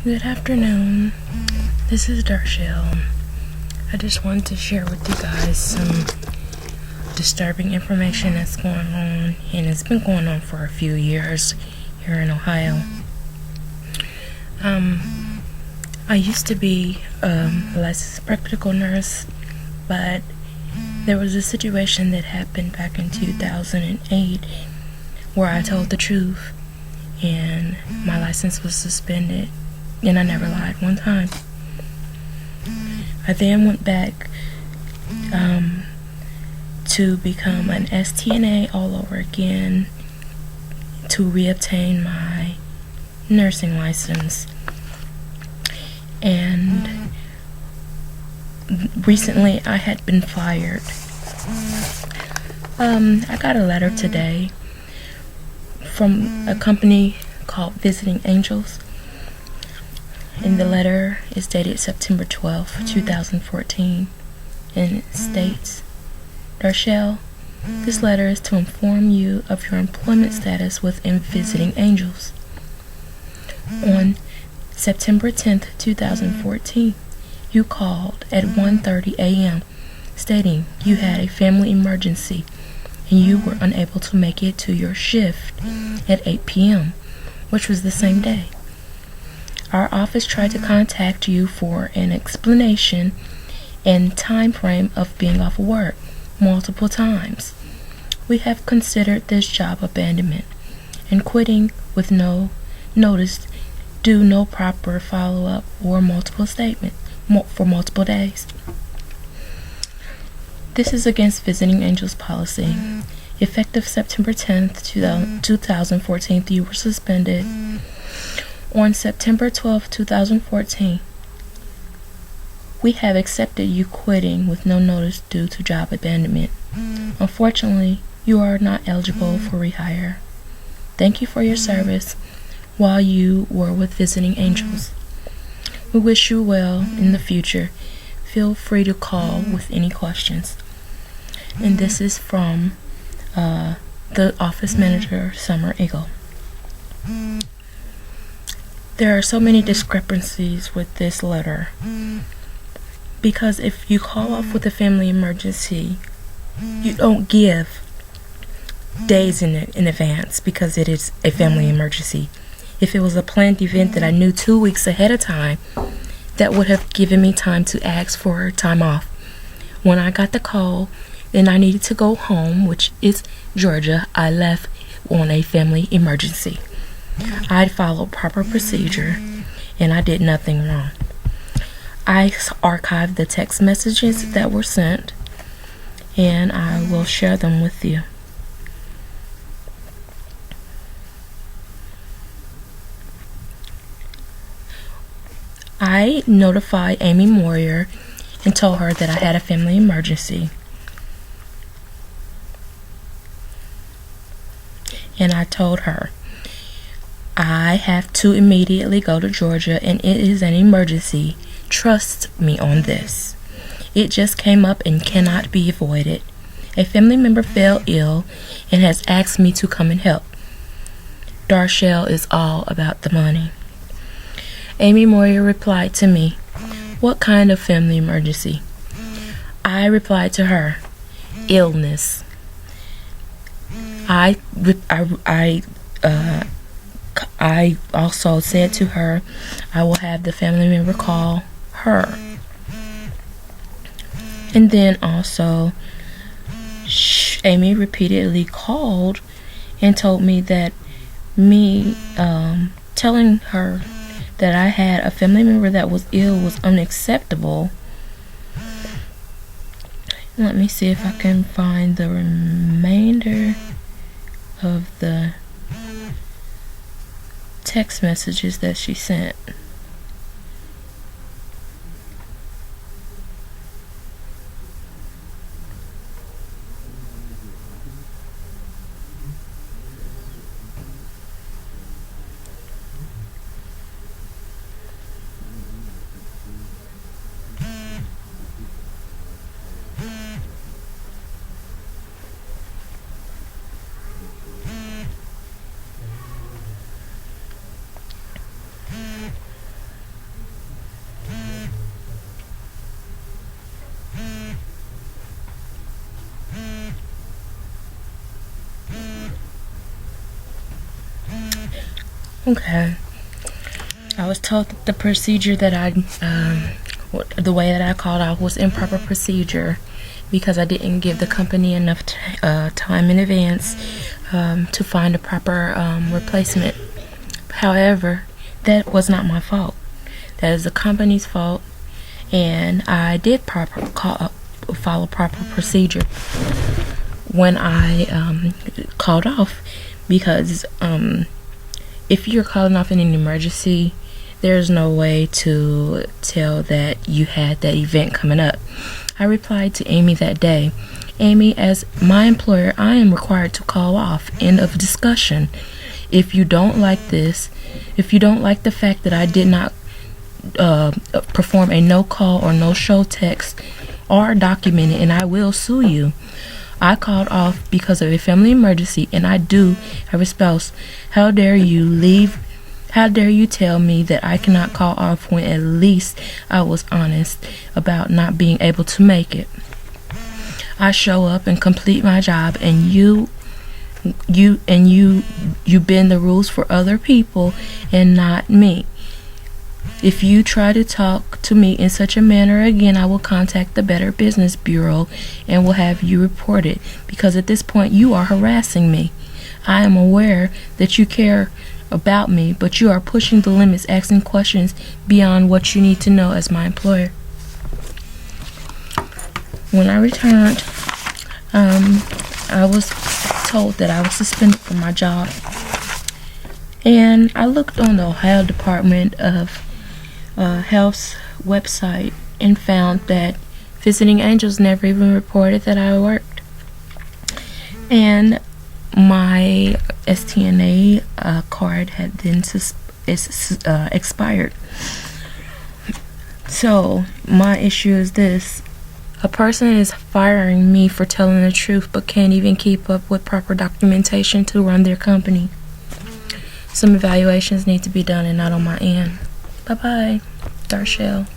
Good afternoon. This is Darshelle. I just wanted to share with you guys some disturbing information that's going on, and it's been going on for a few years here in Ohio. I used to be a licensed practical nurse, but there was a situation that happened back in 2008 where I told the truth, and my license was suspended, and I never lied one time. I then went back to become an STNA all over again to reobtain my nursing license. And recently I had been fired. I got a letter today from a company called Visiting Angels, and the letter is dated September 12th, 2014, and it states, Darshelle, this letter is to inform you of your employment status within Visiting Angels. On September 10th, 2014, you called at 1:30 a.m. stating you had a family emergency and you were unable to make it to your shift at 8 p.m., which was the same day. Our office tried to contact you for an explanation and time frame of being off work multiple times. We have considered this job abandonment and quitting with no notice, due no proper follow-up or multiple statement for multiple days. This is against Visiting Angels policy. Effective September 10th, 2014, you were suspended. On September 12th, 2014, we have accepted you quitting with no notice due to job abandonment. Unfortunately, you are not eligible for rehire. Thank you for your service while you were with Visiting Angels. We wish you well in the future. Feel free to call with any questions. And this is from the office manager, Summer Eagle. There are so many discrepancies with this letter, because if you call off with a family emergency, you don't give days in advance because it is a family emergency. If it was a planned event that I knew 2 weeks ahead of time, that would have given me time to ask for time off. When I got the call, then I needed to go home, which is Georgia. I left on a family emergency. I followed proper procedure, and I did nothing wrong. I archived the text messages that were sent, and I will share them with you. I notified Amy Moyer and told her that I had a family emergency. And I told her, I have to immediately go to Georgia and it is an emergency. Trust me on this. It just came up and cannot be avoided. A family member fell ill and has asked me to come and help. Darshelle is all about the money. Amy Moyer replied to me, what kind of family emergency? I replied to her, illness. I also said to her, I will have the family member call her. And then also, Amy repeatedly called and told me that me telling her that I had a family member that was ill was unacceptable. Let me see if I can find the remainder of the text messages that she sent. Okay. I was told that the procedure that the way that I called off was improper procedure because I didn't give the company enough time in advance to find a proper replacement. However, that was not my fault. That is the company's fault, and I did follow proper procedure when I called off, because if you're calling off in an emergency, there's no way to tell that you had that event coming up. I replied to Amy that day, Amy, as my employer, I am required to call off. End of discussion. If you don't like this, if you don't like the fact that I did not perform a no-call or no-show text or document it, and I will sue you. I called off because of a family emergency, and I do have a spouse. How dare you leave? How dare you tell me that I cannot call off when at least I was honest about not being able to make it? I show up and complete my job, and you bend the rules for other people and not me. If you try to talk to me in such a manner again, I will contact the Better Business Bureau and will have you reported, because at this point you are harassing me. I am aware that you care about me, but you are pushing the limits, asking questions beyond what you need to know as my employer. When I returned, I was told that I was suspended from my job, and I looked on the Ohio Department of Health's website and found that Visiting Angels never even reported that I worked, and my STNA card had then expired. So my issue is this: a person is firing me for telling the truth, but can't even keep up with proper documentation to run their company. Some evaluations need to be done, and not on my end. Bye bye, Darshelle.